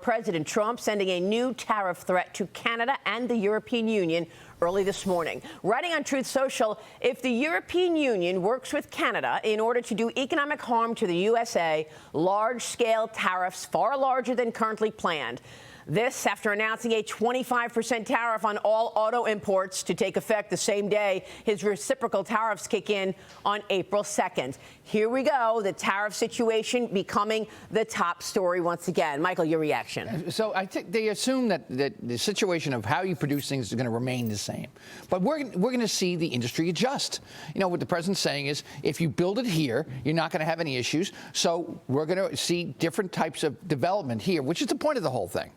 President Trump sending a new tariff threat to Canada and the European Union early this morning. Writing on Truth Social, if the European Union works with Canada in order to do economic harm to the USA, large-scale tariffs far larger than currently planned. This after announcing a 25% tariff on all auto imports to take effect the same day his reciprocal tariffs kick in on April 2nd. Here we go, the tariff situation becoming the top story once again. Michael, your reaction? So I think they assume that the situation of how you produce things is going to remain the same. But we're going to see the industry adjust. You know, what the president's saying is if you build it here, you're not going to have any issues. So we're going to see different types of development here, which is the point of the whole thing.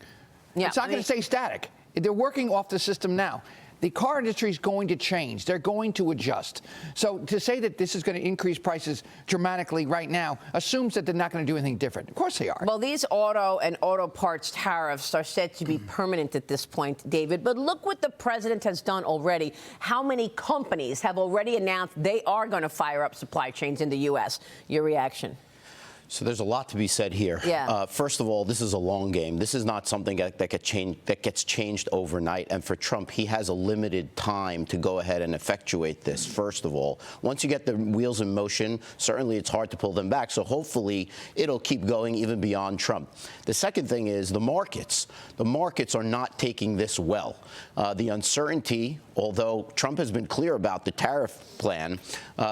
Yeah, it's not going to stay static. They're working off the system now. The car industry is going to change. They're going to adjust. So to say that this is going to increase prices dramatically right now assumes that they're not going to do anything different. Of course they are. Well, these auto and auto parts tariffs are said to be permanent at this point, David. But look what the president has done already. How many companies have already announced they are going to fire up supply chains in the U.S.? Your reaction? So there's a lot to be said here. Yeah. First of all, this is a long game. This is not something that gets changed overnight. And for Trump, he has a limited time to go ahead and effectuate this, first of all. Once you get the wheels in motion, certainly it's hard to pull them back. So hopefully it'll keep going even beyond Trump. The second thing is the markets. The markets are not taking this well. The uncertainty, although Trump has been clear about the tariff plan,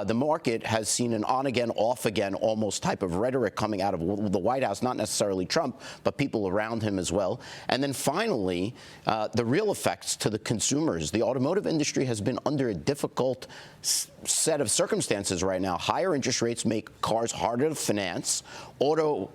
the market has seen an on-again, off-again almost type of rhetoric coming out of the White House, not necessarily Trump, but people around him as well. And then finally, the real effects to the consumers. The automotive industry has been under a difficult set of circumstances right now. Higher interest rates make cars harder to finance. Auto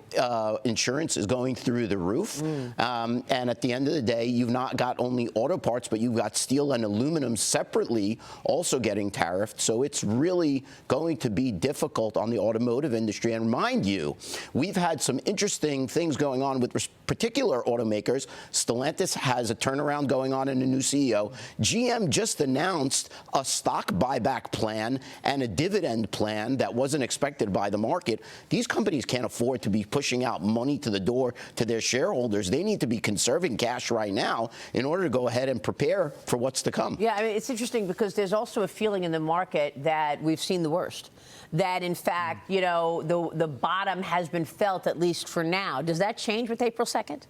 insurance is going through the roof. And at the end of the day, you've not got only auto parts, but you've got steel and aluminum separately also getting tariffed. So it's really going to be difficult on the automotive industry. And mind you, we've had some interesting things going on with particular automakers. Stellantis has a turnaround going on and a new CEO. GM just announced a stock buyback plan and a dividend plan that wasn't expected by the market. These companies can't afford to be pushing out money to the door to their shareholders. They need to be conserving cash right now in order to go ahead and prepare for what's to come. Yeah, I mean, it's interesting because there's also a feeling in the market that we've seen the worst. That, in fact, you know, the bottom has been felt, at least for now. Does that change with April 2nd?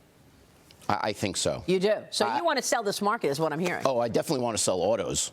I think so. You do? So you want to sell this market is what I'm hearing. Oh, I definitely want to sell autos.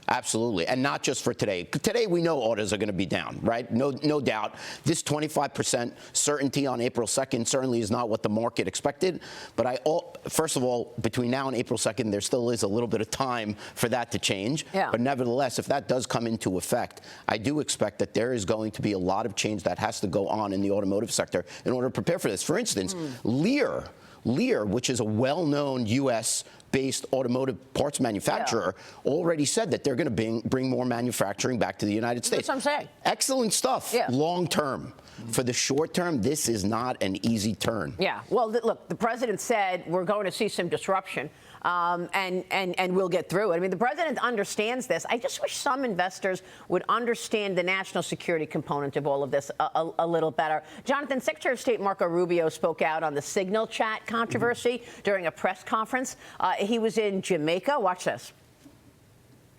Absolutely. And not just for today. Today, we know autos are going to be down, right? No doubt. This 25% certainty on April 2nd certainly is not what the market expected. But first of all, between now and April 2nd, there still is a little bit of time for that to change. Yeah. But nevertheless, if that does come into effect, I do expect that there is going to be a lot of change that has to go on in the automotive sector in order to prepare for this. For instance, Lear, which is a well-known U.S.-based automotive parts manufacturer, already said that they're going to bring more manufacturing back to the United States. That's what I'm saying. Excellent stuff. Yeah. Long term. For the short term, this is not an easy turn. Yeah. Well, look, the president said we're going to see some disruption. And we'll get through it. I mean, the president understands this. I just wish some investors would understand the national security component of all of this a little better. Jonathan, Secretary of State Marco Rubio spoke out on the Signal chat controversy during a press conference. He was in Jamaica. Watch this.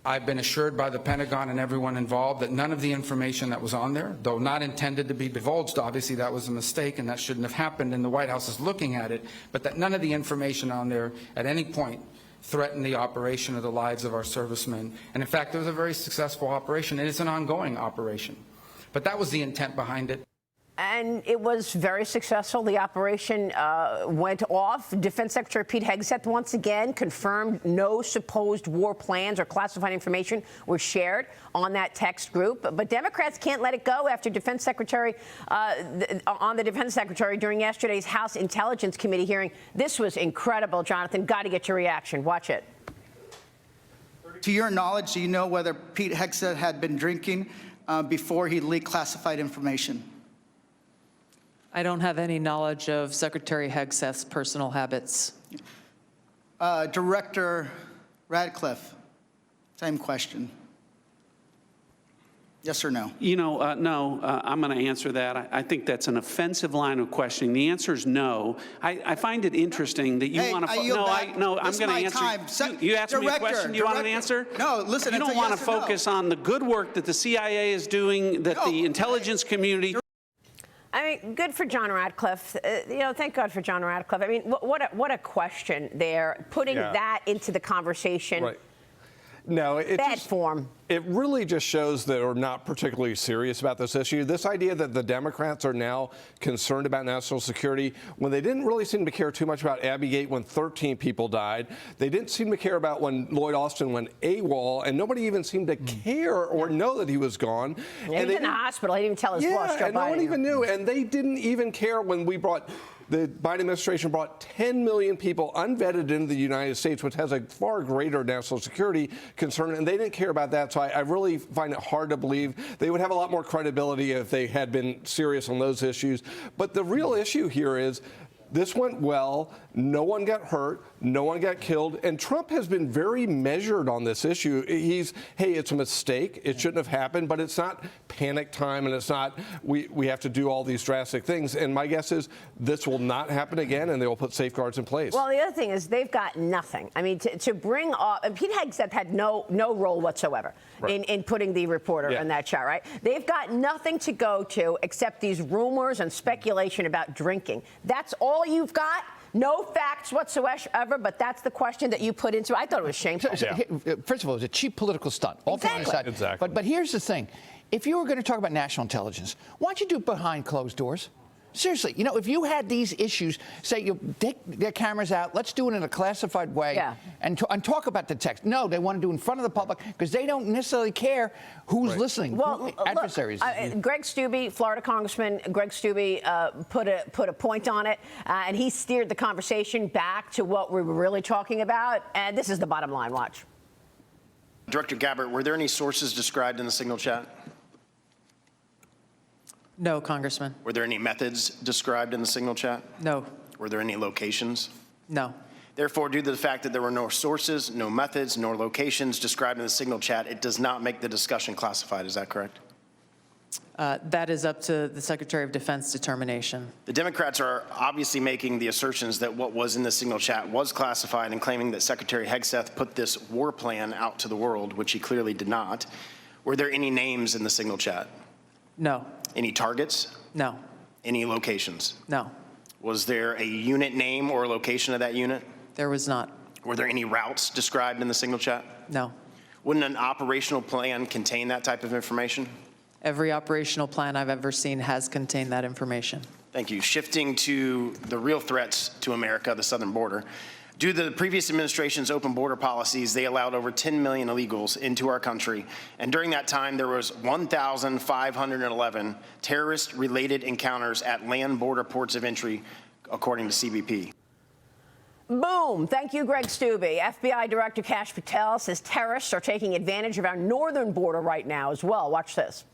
I've been assured by the Pentagon and everyone involved that none of the information that was on there, though not intended to be divulged, obviously that was a mistake and that shouldn't have happened, and the White House is looking at it, but that none of the information on there at any point threatened the operation or the lives of our servicemen. And in fact, it was a very successful operation. It is an ongoing operation. But that was the intent behind it. And it was very successful. The operation went off. Defense Secretary Pete Hegseth once again confirmed no supposed war plans or classified information was shared on that text group. But Democrats can't let it go after Defense Secretary on the Defense Secretary during yesterday's House Intelligence Committee hearing. This was incredible, Jonathan. Got to get your reaction. Watch it. To your knowledge, do you know whether Pete Hegseth had been drinking before he leaked classified information? I don't have any knowledge of Secretary Hegseth's personal habits. Director Radcliffe, same question. Yes or no? No, I'm going to answer that. I think that's an offensive line of questioning. The answer is no. I find it interesting that you Hey, want to. I yield back. I'm This is going to my answer. time. You asked me a Director, question. Do you want an Director. answer? No, listen, You it's don't a want yes to or no. focus on the good work that the CIA is doing, that No. the intelligence community. I mean, good for John Ratcliffe. Thank God for John Ratcliffe. I mean, what a question there, putting that into the conversation. Right. No, Bad form. It really just shows that we're not particularly serious about this issue. This idea that the Democrats are now concerned about national security, when they didn't really seem to care too much about Abbey-gate when 13 people died. They didn't seem to care about when Lloyd Austin went AWOL, and nobody even seemed to care or know that he was gone. He was in the hospital. He didn't even tell his boss, Joe and no Biden. one even knew. And they didn't even care when the Biden administration brought 10 million people unvetted into the United States, which has a far greater national security concern, and they didn't care about that. So I really find it hard to believe. They would have a lot more credibility if they had been serious on those issues. But the real issue here is this went well. No one got hurt. No one got killed. And Trump has been very measured on this issue. Hey, it's a mistake. It shouldn't have happened, but it's not panic time, and it's not we have to do all these drastic things. And my guess is this will not happen again, and they will put safeguards in place. Well, the other thing is they've got nothing. I mean, to bring off, Pete Hegseth had no role whatsoever in putting the reporter in that shot, right? They've got nothing to go to except these rumors and speculation about drinking. That's all you've got? No facts whatsoever, but that's the question that you put into it. I thought it was shameful. First of all, it was a cheap political stunt. All Exactly. aside. Exactly. But here's the thing. If you were going to talk about national intelligence, why don't you do it behind closed doors? Seriously, if you had these issues, say you take their cameras out, let's do it in a classified way and talk about the text. No, they want to do it in front of the public because they don't necessarily care who's listening, Well, adversaries. Look, Greg Steube, Florida Congressman Greg Steube, put a point on it, and he steered the conversation back to what we were really talking about. And this is the bottom line. Watch. Director Gabbard, were there any sources described in the signal chat? No, Congressman. Were there any methods described in the signal chat? No. Were there any locations? No. Therefore, due to the fact that there were no sources, no methods, nor locations described in the signal chat, it does not make the discussion classified. Is that correct? That is up to the Secretary of Defense determination. The Democrats are obviously making the assertions that what was in the signal chat was classified and claiming that Secretary Hegseth put this war plan out to the world, which he clearly did not. Were there any names in the signal chat? No. Any targets? No. Any locations? No. Was there a unit name or location of that unit? There was not. Were there any routes described in the signal chat? No. Wouldn't an operational plan contain that type of information? Every operational plan I've ever seen has contained that information. Thank you. Shifting to the real threats to America, the southern border. Due to the previous administration's open border policies, they allowed over 10 million illegals into our country. And during that time, there was 1,511 terrorist-related encounters at land border ports of entry, according to CBP. Boom. Thank you, Greg Steube. FBI Director Kash Patel says terrorists are taking advantage of our northern border right now as well. Watch this.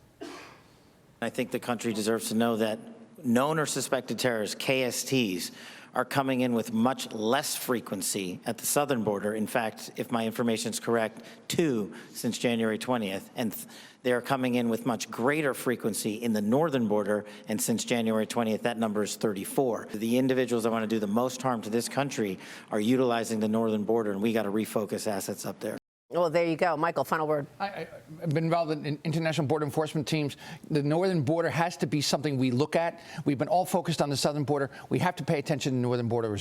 I think the country deserves to know that known or suspected terrorists, KSTs, are coming in with much less frequency at the southern border. In fact, if my information is correct, 2 since January 20th. And they are coming in with much greater frequency in the northern border. And since January 20th, that number is 34. The individuals that want to do the most harm to this country are utilizing the northern border, and we got to refocus assets up there. Well, there you go. Michael, final word. I've been involved in international border enforcement teams. The northern border has to be something we look at. We've been all focused on the southern border. We have to pay attention to the northern border as well.